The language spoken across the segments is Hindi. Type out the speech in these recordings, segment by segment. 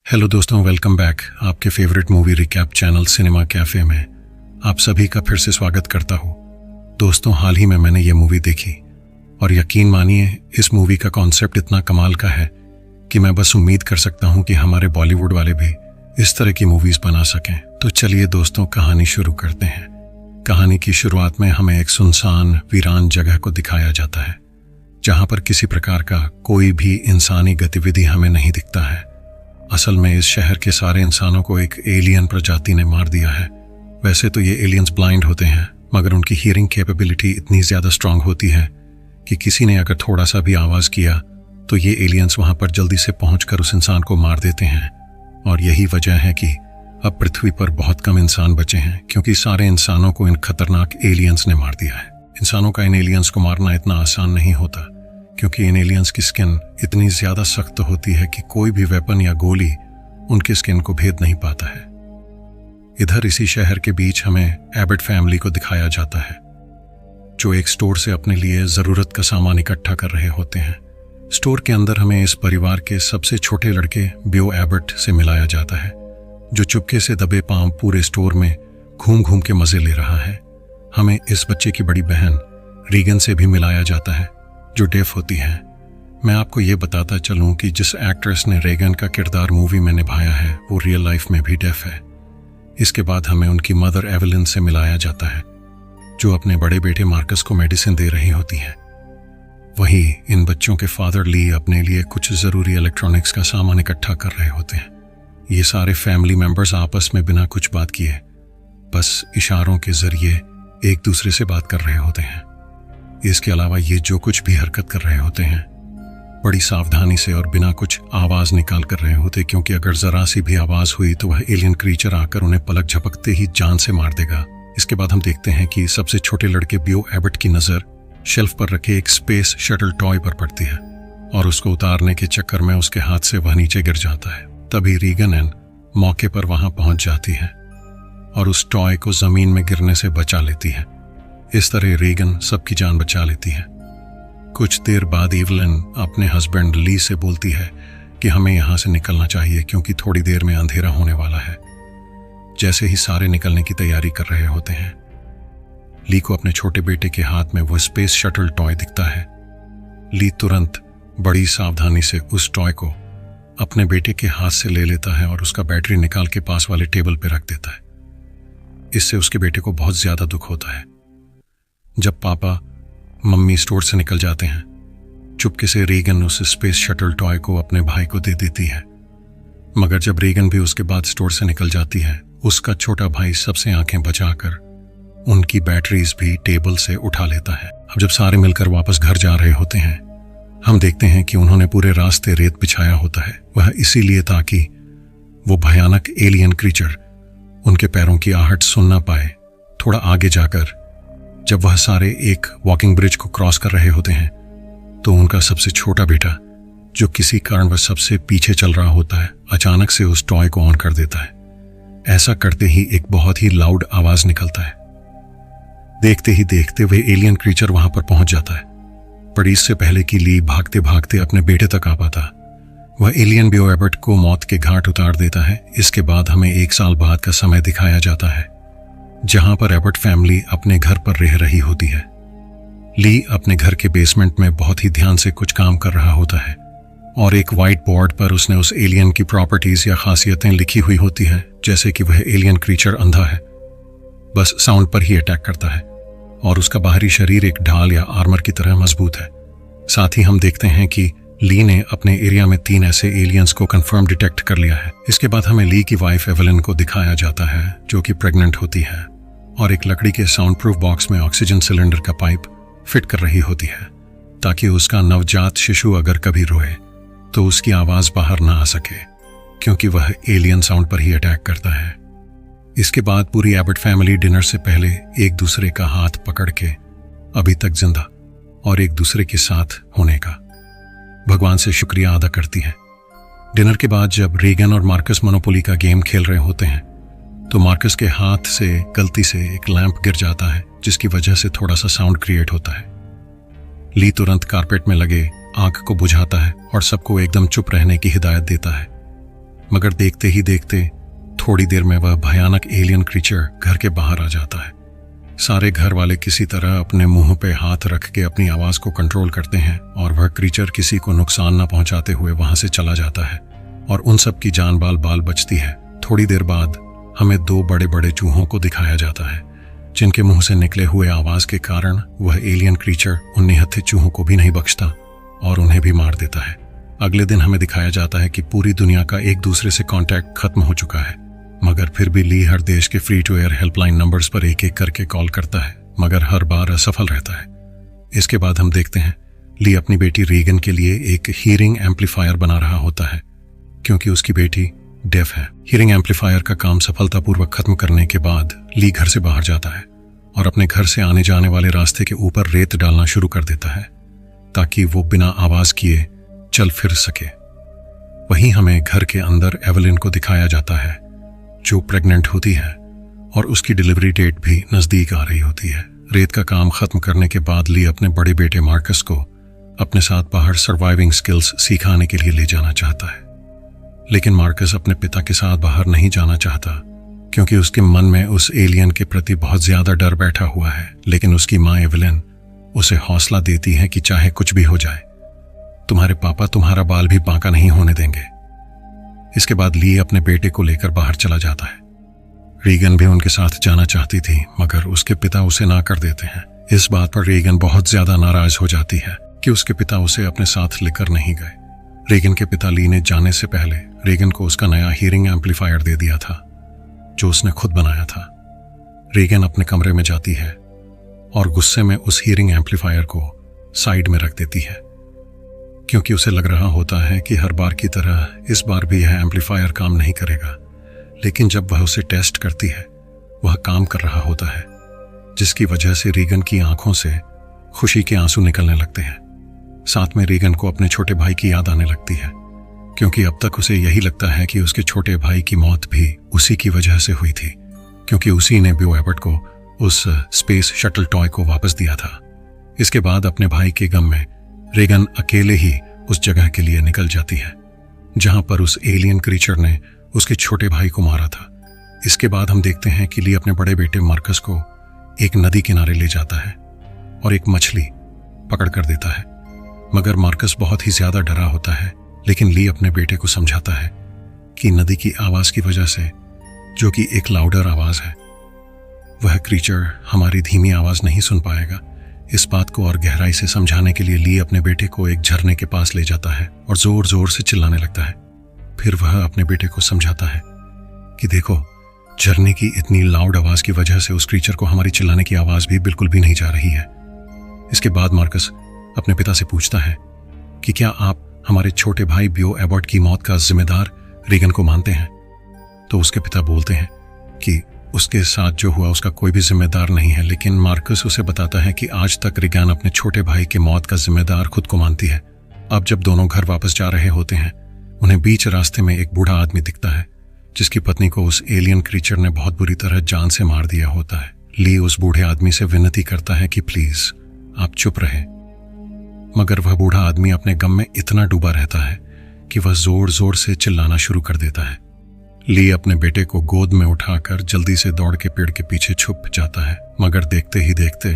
हेलो दोस्तों, वेलकम बैक आपके favourite movie recap channel cinema cafe में आप सभी का फिर से स्वागत करता हूँ। दोस्तों, हाल ही में मैंने ये मूवी देखी और यकीन मानिए इस मूवी का कॉन्सेप्ट इतना कमाल का है कि मैं बस उम्मीद कर सकता हूँ कि हमारे बॉलीवुड वाले भी इस तरह की मूवीज बना सकें। तो चलिए दोस्तों, कहानी शुरू करते हैं। कहानी की शुरुआत में हमें एक सुनसान वीरान जगह को दिखाया जाता है जहां पर किसी प्रकार का कोई भी इंसानी गतिविधि हमें नहीं दिखता है। असल में इस शहर के सारे इंसानों को एक एलियन प्रजाति ने मार दिया है। वैसे तो ये एलियंस ब्लाइंड होते हैं, मगर उनकी हियरिंग कैपेबिलिटी इतनी ज्यादा स्ट्रांग होती है कि किसी ने अगर थोड़ा सा भी आवाज किया तो ये एलियंस वहां पर जल्दी से पहुंचकर उस इंसान को मार देते हैं। और यही वजह है कि अब पृथ्वी पर बहुत कम इंसान बचे हैं, क्योंकि सारे इंसानों को इन खतरनाक एलियंस ने मार दिया है। इंसानों का इन एलियंस को मारना इतना आसान नहीं होता, क्योंकि इन एलियंस की स्किन इतनी ज्यादा सख्त होती है कि कोई भी वेपन या गोली उनकी स्किन को भेद नहीं पाता है। इधर इसी शहर के बीच हमें एबट फैमिली को दिखाया जाता है, जो एक स्टोर से अपने लिए जरूरत का सामान इकट्ठा कर रहे होते हैं। स्टोर के अंदर हमें इस परिवार के सबसे छोटे लड़के बियो एबट से मिलाया जाता है, जो चुपके से दबे पांव पूरे स्टोर में घूम घूम के मजे ले रहा है। हमें इस बच्चे की बड़ी बहन रीगन से भी मिलाया जाता है, जो डेफ होती है। मैं आपको ये बताता चलूं कि जिस एक्ट्रेस ने रेगन का किरदार मूवी में निभाया है वो रियल लाइफ में भी डेफ है। इसके बाद हमें उनकी मदर एवेलिन से मिलाया जाता है, जो अपने बड़े बेटे मार्कस को मेडिसिन दे रही होती है। वहीं इन बच्चों के फादर ली अपने लिए कुछ जरूरी इलेक्ट्रॉनिक्स का सामान इकट्ठा कर रहे होते हैं। ये सारे फैमिली मेंबर्स आपस में बिना कुछ बात किए बस इशारों के जरिए एक दूसरे से बात कर रहे होते हैं। इसके अलावा ये जो कुछ भी हरकत कर रहे होते हैं बड़ी सावधानी से और बिना कुछ आवाज निकाल कर रहे होते, क्योंकि अगर जरा सी भी आवाज हुई तो वह एलियन क्रीचर आकर उन्हें पलक झपकते ही जान से मार देगा। इसके बाद हम देखते हैं कि सबसे छोटे लड़के बियो एबट की नजर शेल्फ पर रखे एक स्पेस शटल टॉय पर पड़ती है और उसको उतारने के चक्कर में उसके हाथ से वह नीचे गिर जाता है। तभी रीगन एन मौके पर वहां पहुंच जाती है और उस टॉय को जमीन में गिरने से बचा लेती है। इस तरह रीगन सबकी जान बचा लेती है। कुछ देर बाद एवेलिन अपने हस्बैंड ली से बोलती है कि हमें यहां से निकलना चाहिए, क्योंकि थोड़ी देर में अंधेरा होने वाला है। जैसे ही सारे निकलने की तैयारी कर रहे होते हैं, ली को अपने छोटे बेटे के हाथ में वो स्पेस शटल टॉय दिखता है। ली तुरंत बड़ी सावधानी से उस टॉय को अपने बेटे के हाथ से ले लेता है और उसका बैटरी निकाल के पास वाले टेबल पर रख देता है। इससे उसके बेटे को बहुत ज्यादा दुख होता है। जब पापा मम्मी स्टोर से निकल जाते हैं, चुपके से रीगन उस स्पेस शटल टॉय को अपने भाई को दे देती है। मगर जब रीगन भी उसके बाद स्टोर से निकल जाती है, उसका छोटा भाई सबसे आंखें बचाकर उनकी बैटरीज भी टेबल से उठा लेता है। अब जब सारे मिलकर वापस घर जा रहे होते हैं, हम देखते हैं कि उन्होंने पूरे रास्ते रेत बिछाया होता है। वह इसीलिए ताकि वो भयानक एलियन क्रीचर उनके पैरों की आहट सुन ना पाए। थोड़ा आगे जाकर जब वह सारे एक वॉकिंग ब्रिज को क्रॉस कर रहे होते हैं, तो उनका सबसे छोटा बेटा, जो किसी कारण वह सबसे पीछे चल रहा होता है, अचानक से उस टॉय को ऑन कर देता है। ऐसा करते ही एक बहुत ही लाउड आवाज निकलता है। देखते ही देखते वह एलियन क्रीचर वहां पर पहुंच जाता है, पर इससे पहले कि ली भागते भागते अपने बेटे तक आ पाता, वह एलियन बियो एबट को मौत के घाट उतार देता है। इसके बाद हमें 1 साल बाद का समय दिखाया जाता है, जहां पर एबट फैमिली अपने घर पर रह रही होती है। ली अपने घर के बेसमेंट में बहुत ही ध्यान से कुछ काम कर रहा होता है और एक व्हाइट बोर्ड पर उसने उस एलियन की प्रॉपर्टीज या खासियतें लिखी हुई होती हैं, जैसे कि वह एलियन क्रीचर अंधा है, बस साउंड पर ही अटैक करता है और उसका बाहरी शरीर एक ढाल या आर्मर की तरह मजबूत है। साथ ही हम देखते हैं कि ली ने अपने एरिया में 3 ऐसे एलियंस को कंफर्म डिटेक्ट कर लिया है। इसके बाद हमें ली की वाइफ एवेलिन को दिखाया जाता है, जो कि प्रेग्नेंट होती है और एक लकड़ी के साउंड प्रूफ बॉक्स में ऑक्सीजन सिलेंडर का पाइप फिट कर रही होती है, ताकि उसका नवजात शिशु अगर कभी रोए तो उसकी आवाज बाहर ना आ सके, क्योंकि वह एलियन साउंड पर ही अटैक करता है। इसके बाद पूरी एबट फैमिली डिनर से पहले एक दूसरे का हाथ पकड़ के अभी तक जिंदा और एक दूसरे के साथ होने का भगवान से शुक्रिया अदा करती है। डिनर के बाद जब रीगन और मार्कस मोनोपोली का गेम खेल रहे होते हैं, तो मार्कस के हाथ से गलती से एक लैंप गिर जाता है, जिसकी वजह से थोड़ा सा साउंड क्रिएट होता है। ली तुरंत कारपेट में लगे आग को बुझाता है और सबको एकदम चुप रहने की हिदायत देता है। मगर देखते ही देखते थोड़ी देर में वह भयानक एलियन क्रीचर घर के बाहर आ जाता है। सारे घर वाले किसी तरह अपने मुंह पे हाथ रख के अपनी आवाज को कंट्रोल करते हैं और वह क्रीचर किसी को नुकसान न पहुंचाते हुए वहां से चला जाता है और उन सब की जान बाल बचती है। थोड़ी देर बाद हमें 2 बड़े बड़े चूहों को दिखाया जाता है जिनके मुंह से निकले हुए आवाज के कारण वह एलियन क्रीचर उन निहत्थे चूहों को भी नहीं बख्शता और उन्हें भी मार देता है। अगले दिन हमें दिखाया जाता है कि पूरी दुनिया का एक दूसरे से कांटेक्ट खत्म हो चुका है, मगर फिर भी ली हर देश के free to air helpline numbers पर एक एक करके कॉल करता है, मगर हर बार असफल रहता है। इसके बाद हम देखते हैं ली अपनी बेटी रीगन के लिए एक हीयरिंग एम्पलीफायर बना रहा होता है क्योंकि उसकी बेटी डेफ है। हीयरिंग एम्पलीफायर का काम सफलतापूर्वक खत्म करने के बाद ली घर से बाहर जाता है और अपने घर से आने जाने वाले रास्ते के ऊपर रेत डालना शुरू कर देता है ताकि वो बिना आवाज किए चल फिर सके। वहीं हमें घर के अंदर एवलिन को दिखाया जाता है जो प्रेग्नेंट होती है और उसकी डिलीवरी डेट भी नजदीक आ रही होती है। रेत का काम खत्म करने के बाद ली अपने बड़े बेटे मार्कस को अपने साथ बाहर सर्वाइविंग स्किल्स सिखाने के लिए ले जाना चाहता है, लेकिन मार्कस अपने पिता के साथ बाहर नहीं जाना चाहता क्योंकि उसके मन में उस एलियन के प्रति बहुत ज्यादा डर बैठा हुआ है। लेकिन उसकी माँ एवलिन उसे हौसला देती है कि चाहे कुछ भी हो जाए, तुम्हारे पापा तुम्हारा बाल भी बांका नहीं होने देंगे। इसके बाद ली अपने बेटे को लेकर बाहर चला जाता है। रीगन भी उनके साथ जाना चाहती थी मगर उसके पिता उसे ना कर देते हैं। इस बात पर रीगन बहुत ज्यादा नाराज हो जाती है कि उसके पिता उसे अपने साथ लेकर नहीं गए। रीगन के पिता ली ने जाने से पहले रीगन को उसका नया हीयरिंग एम्पलीफायर दे दिया था जो उसने खुद बनाया था। रीगन अपने कमरे में जाती है और गुस्से में उस हीयरिंग एम्पलीफायर को साइड में रख देती है क्योंकि उसे लग रहा होता है कि हर बार की तरह इस बार भी यह एम्पलीफायर काम नहीं करेगा। लेकिन जब वह उसे टेस्ट करती है वह काम कर रहा होता है, जिसकी वजह से रीगन की आंखों से खुशी के आंसू निकलने लगते हैं। साथ में रीगन को अपने छोटे भाई की याद आने लगती है क्योंकि अब तक उसे यही लगता है कि उसके छोटे भाई की मौत भी उसी की वजह से हुई थी क्योंकि उसी ने बियो एबर्ट को उस स्पेस शटल टॉय को वापस दिया था। इसके बाद अपने भाई के गम में रीगन अकेले ही उस जगह के लिए निकल जाती है जहां पर उस एलियन क्रीचर ने उसके छोटे भाई को मारा था। इसके बाद हम देखते हैं कि ली अपने बड़े बेटे मार्कस को एक नदी किनारे ले जाता है और एक मछली पकड़ कर देता है, मगर मार्कस बहुत ही ज्यादा डरा होता है। लेकिन ली अपने बेटे को समझाता है कि नदी की आवाज की वजह से, जो कि एक लाउडर आवाज है, वह क्रीचर हमारी धीमी आवाज नहीं सुन पाएगा। इस बात को और गहराई से समझाने के लिए ली अपने बेटे को एक झरने के पास ले जाता है और जोर जोर से चिल्लाने लगता है। फिर वह अपने बेटे को समझाता है कि देखो, झरने की इतनी लाउड आवाज की वजह से उस क्रीचर को हमारी चिल्लाने की आवाज भी बिल्कुल भी नहीं जा रही है। इसके बाद मार्कस अपने पिता से पूछता है कि क्या आप हमारे छोटे भाई बियो एबर्ट की मौत का जिम्मेदार रीगन को मानते हैं? तो उसके पिता बोलते हैं कि उसके साथ जो हुआ उसका कोई भी जिम्मेदार नहीं है। लेकिन मार्कस उसे बताता है कि आज तक रीगन अपने छोटे भाई की मौत का जिम्मेदार खुद को मानती है। अब जब दोनों घर वापस जा रहे होते हैं, उन्हें बीच रास्ते में एक बूढ़ा आदमी दिखता है जिसकी पत्नी को उस एलियन क्रीचर ने बहुत बुरी तरह जान से मार दिया होता है। ली उस बूढ़े आदमी से विनती करता है कि प्लीज आप चुप रहे, मगर वह बूढ़ा आदमी अपने गम में इतना डूबा रहता है कि वह जोर जोर से चिल्लाना शुरू कर देता है। ली अपने बेटे को गोद में उठाकर जल्दी से दौड़ के पेड़ के पीछे छुप जाता है, मगर देखते ही देखते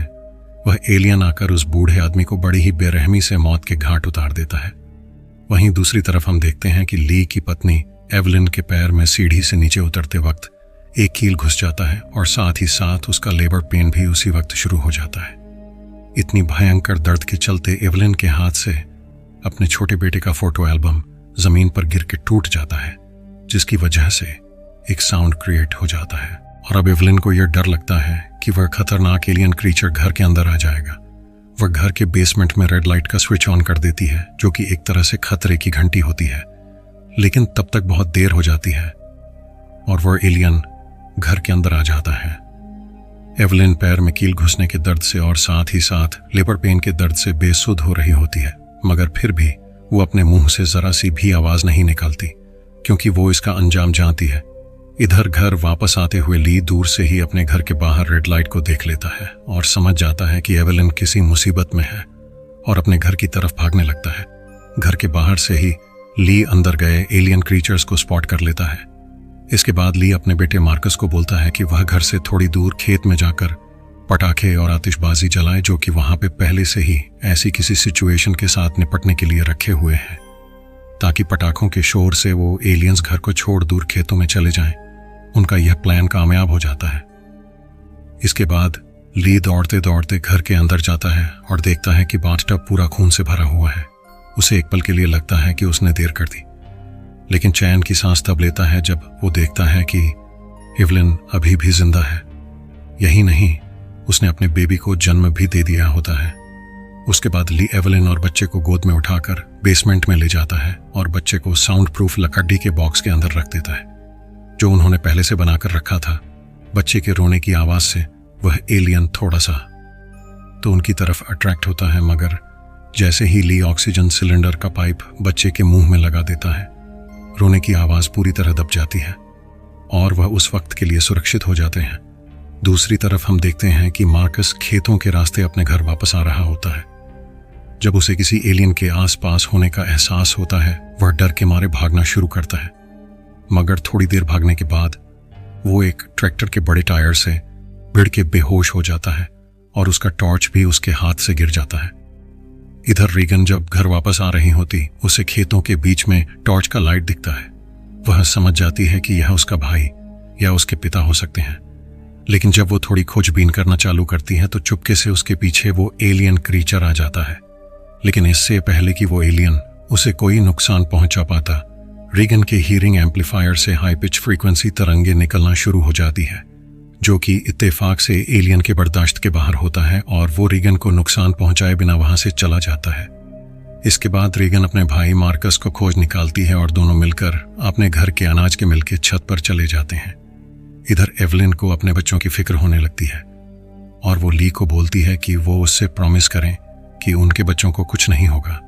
वह एलियन आकर उस बूढ़े आदमी को बड़ी ही बेरहमी से मौत के घाट उतार देता है। वहीं दूसरी तरफ हम देखते हैं कि ली की पत्नी एवलिन के पैर में सीढ़ी से नीचे उतरते वक्त एक कील घुस जाता है और साथ ही साथ उसका लेबर पेन भी उसी वक्त शुरू हो जाता है। इतनी भयंकर दर्द के चलते एवलिन के हाथ से अपने छोटे बेटे का फोटो एल्बम जमीन पर गिर के टूट जाता है, जिसकी वजह से एक साउंड क्रिएट हो जाता है। और अब एवलिन को यह डर लगता है कि वह खतरनाक एलियन क्रीचर घर के अंदर आ जाएगा। वह घर के बेसमेंट में रेड लाइट का स्विच ऑन कर देती है, जो कि एक तरह से खतरे की घंटी होती है। लेकिन तब तक बहुत देर हो जाती है और वह एलियन घर के अंदर आ जाता है। एवलिन पैर में कील घुसने के दर्द से और साथ ही साथ लेबर पेन के दर्द से बेसुध हो रही होती है, मगर फिर भी वो अपने मुंह से जरा सी भी आवाज नहीं निकालती क्योंकि वो इसका अंजाम जानती है। इधर घर वापस आते हुए ली दूर से ही अपने घर के बाहर रेड लाइट को देख लेता है और समझ जाता है कि एवलिन किसी मुसीबत में है और अपने घर की तरफ भागने लगता है। घर के बाहर से ही ली अंदर गए एलियन क्रीचर्स को स्पॉट कर लेता है। इसके बाद ली अपने बेटे मार्कस को बोलता है कि वह घर से थोड़ी दूर खेत में जाकर पटाखे और आतिशबाजी जलाए, जो कि वहां पे पहले से ही ऐसी किसी सिचुएशन के साथ निपटने के लिए रखे हुए हैं, ताकि पटाखों के शोर से वो एलियंस घर को छोड़ दूर खेतों में चले जाएं। उनका यह प्लान कामयाब हो जाता है। इसके बाद ली दौड़ते दौड़ते घर के अंदर जाता है और देखता है कि बाथटब पूरा खून से भरा हुआ है। उसे एक पल के लिए लगता है कि उसने देर कर दी, लेकिन चैन की सांस तब लेता है जब वो देखता है कि एवलिन अभी भी जिंदा है। यही नहीं, उसने अपने बेबी को जन्म भी दे दिया होता है। उसके बाद ली एवलिन और बच्चे को गोद में उठाकर बेसमेंट में ले जाता है और बच्चे को साउंड प्रूफ लकड़ी के बॉक्स के अंदर रख देता है, जो उन्होंने पहले से बनाकर रखा था। बच्चे के रोने की आवाज से वह एलियन थोड़ा सा तो उनकी तरफ अट्रैक्ट होता है, मगर जैसे ही ली ऑक्सीजन सिलेंडर का पाइप बच्चे के मुंह में लगा देता है, रोने की आवाज पूरी तरह दब जाती है और वह उस वक्त के लिए सुरक्षित हो जाते हैं। दूसरी तरफ हम देखते हैं कि मार्कस खेतों के रास्ते अपने घर वापस आ रहा होता है। जब उसे किसी एलियन के आसपास होने का एहसास होता है, वह डर के मारे भागना शुरू करता है, मगर थोड़ी देर भागने के बाद वो एक ट्रैक्टर के बड़े टायर से भिड़ के बेहोश हो जाता है और उसका टॉर्च भी उसके हाथ से गिर जाता है। इधर रीगन जब घर वापस आ रही होती, उसे खेतों के बीच में टॉर्च का लाइट दिखता है। वह समझ जाती है कि यह उसका भाई या उसके पिता हो सकते हैं, लेकिन जब वो थोड़ी खोजबीन करना चालू करती है तो चुपके से उसके पीछे वो एलियन क्रीचर आ जाता है। लेकिन इससे पहले कि वो एलियन उसे कोई नुकसान पहुंचा पाता, रीगन के हीरिंग एम्पलीफायर से हाई पिच फ्रीक्वेंसी तरंगे निकलना शुरू हो जाती है, जो कि इत्तेफाक से एलियन के बर्दाश्त के बाहर होता है और वो रीगन को नुकसान पहुंचाए बिना वहां से चला जाता है। इसके बाद रीगन अपने भाई मार्कस को खोज निकालती है और दोनों मिलकर अपने घर के अनाज के मिल के छत पर चले जाते हैं। इधर एवलिन को अपने बच्चों की फिक्र होने लगती है और वो ली को बोलती है कि वो उससे प्रॉमिस करें कि उनके बच्चों को कुछ नहीं होगा।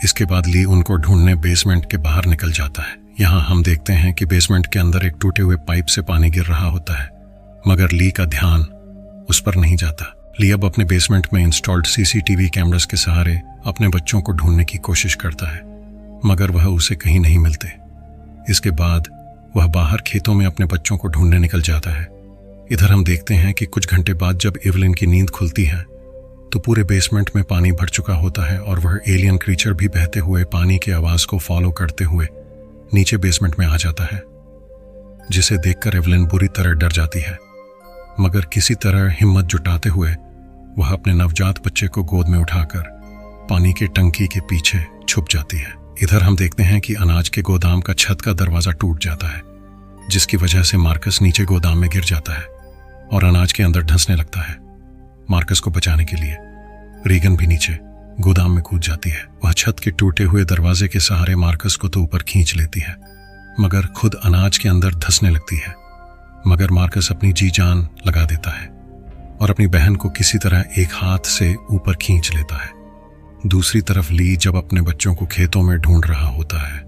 इसके बाद ली उनको ढूंढने बेसमेंट के बाहर निकल जाता है। यहाँ हम देखते हैं कि बेसमेंट के अंदर एक टूटे हुए पाइप से पानी गिर रहा होता है, मगर ली का ध्यान उस पर नहीं जाता। ली अब अपने बेसमेंट में इंस्टॉल्ड सीसीटीवी कैमरास के सहारे अपने बच्चों को ढूंढने की कोशिश करता है, मगर वह उसे कहीं नहीं मिलते। इसके बाद वह बाहर खेतों में अपने बच्चों को ढूंढने निकल जाता है। इधर हम देखते हैं कि कुछ घंटे बाद जब एवलिन की नींद खुलती है तो पूरे बेसमेंट में पानी भर चुका होता है और वह एलियन क्रीचर भी बहते हुए पानी की आवाज को फॉलो करते हुए नीचे बेसमेंट में आ जाता है, जिसे देखकर एवलिन बुरी तरह डर जाती है, मगर किसी तरह हिम्मत जुटाते हुए वह अपने नवजात बच्चे को गोद में उठाकर पानी की टंकी के पीछे छुप जाती है। इधर हम देखते हैं कि अनाज के गोदाम का छत का दरवाजा टूट जाता है, जिसकी वजह से मार्कस नीचे गोदाम में गिर जाता है और अनाज के अंदर धंसने लगता है। मार्कस को बचाने के लिए रीगन भी नीचे गोदाम में कूद जाती है। वह छत के टूटे हुए दरवाजे के सहारे मार्कस को तो ऊपर खींच लेती है, मगर खुद अनाज के अंदर धंसने लगती है। मगर मार्कस अपनी जी जान लगा देता है और अपनी बहन को किसी तरह एक हाथ से ऊपर खींच लेता है। दूसरी तरफ ली जब अपने बच्चों को खेतों में ढूंढ रहा होता है,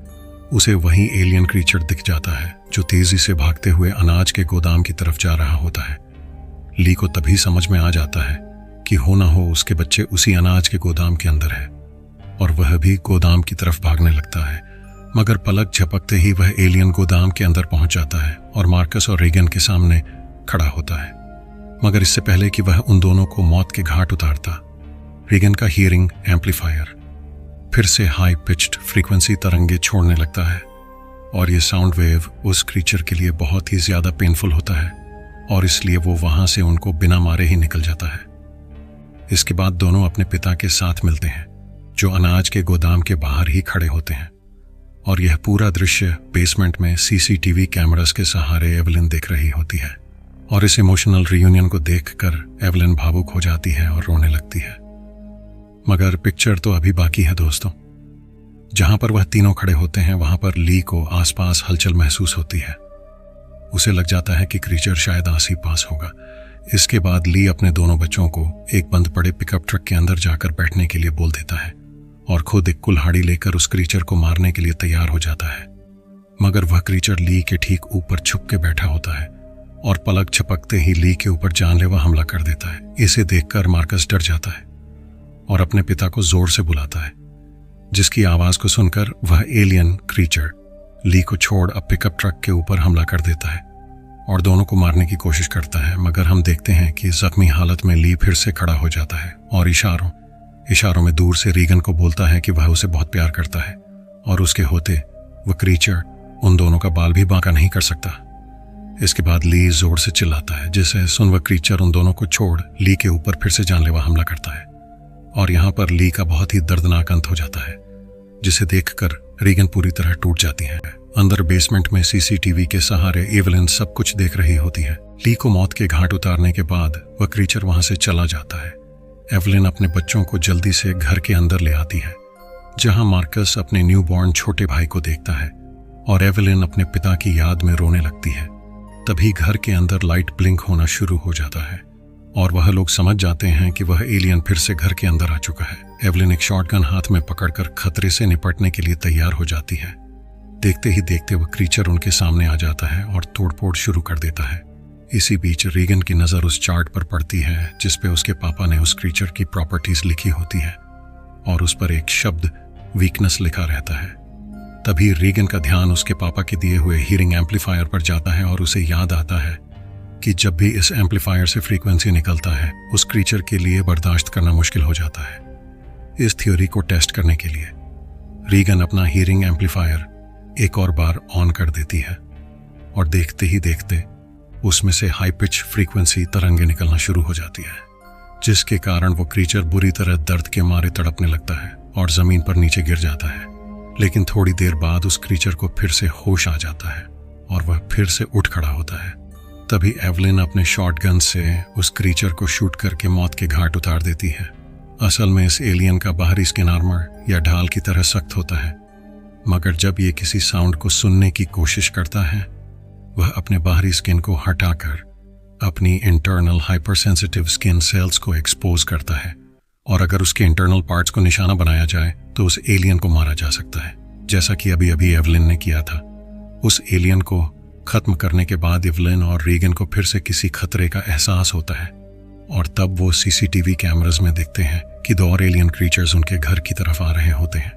उसे वही एलियन क्रीचर दिख जाता है जो तेजी से भागते हुए अनाज के गोदाम की तरफ जा रहा होता है। ली को तभी समझ में आ जाता है कि हो ना हो उसके बच्चे उसी अनाज के गोदाम के अंदर है और वह भी गोदाम की तरफ भागने लगता है, मगर पलक झपकते ही वह एलियन गोदाम के अंदर पहुंच जाता है और मार्कस और रीगन के सामने खड़ा होता है। मगर इससे पहले कि वह उन दोनों को मौत के घाट उतारता, रीगन का हियरिंग एम्पलीफायर फिर से हाई पिच्ड फ्रीक्वेंसी तरंगे छोड़ने लगता है और ये साउंड वेव उस क्रीचर के लिए बहुत ही ज्यादा पेनफुल होता है और इसलिए वो वहां से उनको बिना मारे ही निकल जाता है। इसके बाद दोनों अपने पिता के साथ मिलते हैं, जो अनाज के गोदाम के बाहर ही खड़े होते हैं, और यह पूरा दृश्य बेसमेंट में सीसीटीवी कैमरास के सहारे एवलिन देख रही होती है। और इस इमोशनल रियूनियन को देखकर एवलिन भावुक हो जाती है और रोने लगती है। मगर पिक्चर तो अभी बाकी है दोस्तों। जहां पर वह तीनों खड़े होते हैं वहां पर ली को आसपास हलचल महसूस होती है। उसे लग जाता है कि क्रीचर शायद आस ही पास होगा। इसके बाद ली अपने दोनों बच्चों को एक बंद पड़े पिकअप ट्रक के अंदर जाकर बैठने के लिए बोल देता है और खुद एक कुल्हाड़ी लेकर उस क्रीचर को मारने के लिए तैयार हो जाता है। मगर वह क्रीचर ली के ठीक ऊपर छुप के बैठा होता है और पलक झपकते ही ली के ऊपर जानलेवा हमला कर देता है। इसे देखकर मार्कस डर जाता है और अपने पिता को जोर से बुलाता है। जिसकी आवाज को सुनकर वह एलियन क्रीचर ली को छोड़ अब पिकअप ट्रक के ऊपर हमला कर देता है और दोनों को मारने की कोशिश करता है। मगर हम देखते हैं कि जख्मी हालत में ली फिर से खड़ा हो जाता है और इशारों में दूर से रीगन को बोलता है कि वह उसे बहुत प्यार करता है और उसके होते वह क्रीचर उन दोनों का बाल भी बांका नहीं कर सकता। इसके बाद ली जोर से चिल्लाता है, जिसे सुन वह क्रीचर उन दोनों को छोड़ ली के ऊपर फिर से जानलेवा हमला करता है और यहाँ पर ली का बहुत ही दर्दनाक अंत हो जाता है, जिसे देखकर रीगन पूरी तरह टूट जाती है। अंदर बेसमेंट में सीसीटीवी के सहारे एवलिन सब कुछ देख रही होती है। ली को मौत के घाट उतारने के बाद वह क्रीचर वहां से चला जाता है। एवलिन अपने बच्चों को जल्दी से घर के अंदर ले आती है, जहां मार्कस अपने न्यूबॉर्न छोटे भाई को देखता है और एवलिन अपने पिता की याद में रोने लगती है। तभी घर के अंदर लाइट ब्लिंक होना शुरू हो जाता है और वह लोग समझ जाते हैं कि वह एलियन फिर से घर के अंदर आ चुका है। एवलिन एक शॉटगन हाथ में पकड़कर खतरे से निपटने के लिए तैयार हो जाती है। देखते ही देखते वह क्रीचर उनके सामने आ जाता है और तोड़फोड़ शुरू कर देता है। इसी बीच रीगन की नजर उस चार्ट पर पड़ती है जिसपे उसके पापा ने उस क्रीचर की प्रॉपर्टीज लिखी होती है और उस पर एक शब्द वीकनेस लिखा रहता है। तभी रीगन का ध्यान उसके पापा के दिए हुए हीरिंग एम्पलीफायर पर जाता है और उसे याद आता है कि जब भी इस एम्पलीफायर से फ्रीक्वेंसी निकलता है उस क्रीचर के लिए बर्दाश्त करना मुश्किल हो जाता है। इस थ्योरी को टेस्ट करने के लिए रीगन अपना हीरिंग एम्पलीफायर एक और बार ऑन कर देती है और देखते ही देखते उसमें से हाई पिच फ्रीक्वेंसी तरंगे निकलना शुरू हो जाती है, जिसके कारण वो क्रीचर बुरी तरह दर्द के मारे तड़पने लगता है और जमीन पर नीचे गिर जाता है। लेकिन थोड़ी देर बाद उस क्रीचर को फिर से होश आ जाता है और वह फिर से उठ खड़ा होता है। तभी एवलिन अपने शॉटगन से उस क्रीचर को शूट करके मौत के घाट उतार देती है। असल में इस एलियन का बाहरी स्किन आर्मर या ढाल की तरह सख्त होता है, मगर जब ये किसी साउंड को सुनने की कोशिश करता है वह अपने बाहरी स्किन को हटाकर अपनी internal hyper sensitive skin cells को एक्सपोज करता है और अगर उसके इंटरनल पार्ट्स को निशाना बनाया जाए तो उस एलियन को मारा जा सकता है, जैसा कि अभी एवलिन ने किया था। उस एलियन को खत्म करने के बाद एवलिन और रीगन को फिर से किसी खतरे का एहसास होता है और तब वो सीसीटीवी कैमरास में देखते हैं कि 2 और एलियन क्रीचर्स उनके घर की तरफ आ रहे होते हैं।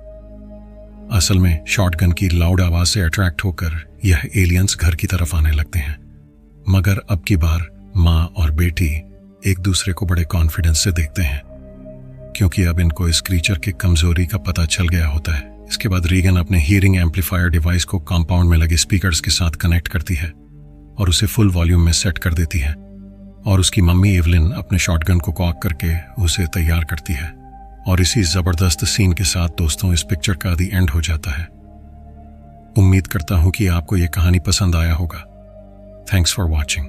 असल में शॉटगन की लाउड आवाज से अट्रैक्ट होकर यह एलियंस घर की तरफ आने लगते हैं, मगर अब की बार माँ और बेटी एक दूसरे को बड़े कॉन्फिडेंस से देखते हैं क्योंकि अब इनको इस क्रीचर की कमजोरी का पता चल गया होता है। इसके बाद रीगन अपने हीरिंग एम्पलीफायर डिवाइस को कंपाउंड में लगे स्पीकर्स के साथ कनेक्ट करती है और उसे फुल वॉल्यूम में सेट कर देती है और उसकी मम्मी एवलिन अपने शॉटगन को कॉक करके उसे तैयार करती है। और इसी जबरदस्त सीन के साथ दोस्तों इस पिक्चर का दी एंड हो जाता है। उम्मीद करता हूं कि आपको ये कहानी पसंद आया होगा। Thanks for watching.